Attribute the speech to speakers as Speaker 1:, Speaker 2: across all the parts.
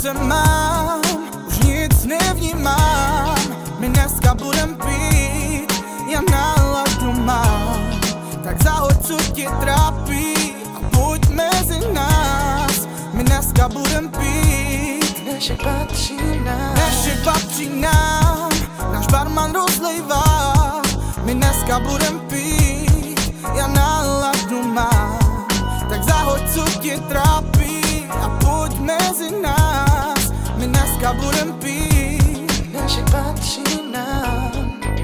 Speaker 1: ruce mám, už nic nevnímám. My dneska budem pít, já náladu mám. Tak zahoď, co tě trápí a pojď mezi nás. My dneska budem pít,
Speaker 2: Dnešek patří nám.
Speaker 1: Dnešek patří nám, náš barman rozlejvá. My dneska budem pít, já náladu mám. Tak zahoď, co tě trápí a pojď mezi nás. My dneska budem pít,
Speaker 2: Dnešek patří nám.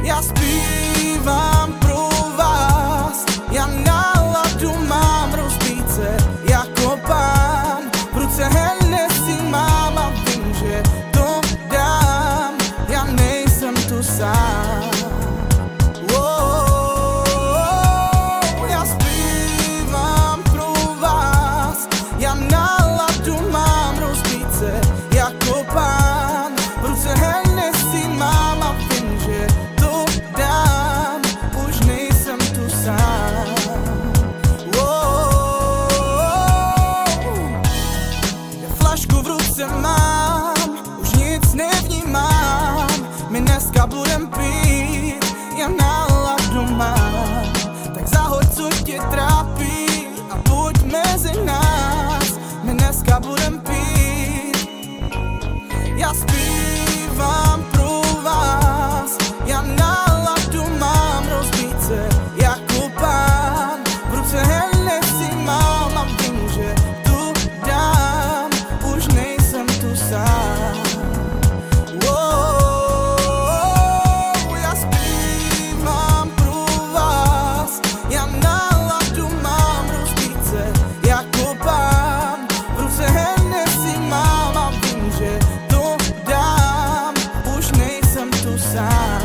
Speaker 1: já zpívám pro vás, já náladu mám rozbít se jako pán. V ruce Hennessy mám a vím, že to dám, já nejsem tu sám. Já zpívám pro vás, já náladu mám rozbít se jako pán. V ruce Hennessy mám a vím, že to dám, už nejsem tu sám. Já flašku v ruce mám, už nic nevnímám. My dneska budem pít, já náladu mám. Tak zahoď, co tě trápí a pojď mezi nás. My dneska budem pít, já zpívám pro vás, já náladu mám rozbít se jako pán. V ruce Hennessy mám a vím, že tu dám, už nejsem tu sám. Já zpívám pro vás, já náladu mám rozbít se jako pán. V ruce Hennessy mám a vím, že to dám, už nejsem tu sám.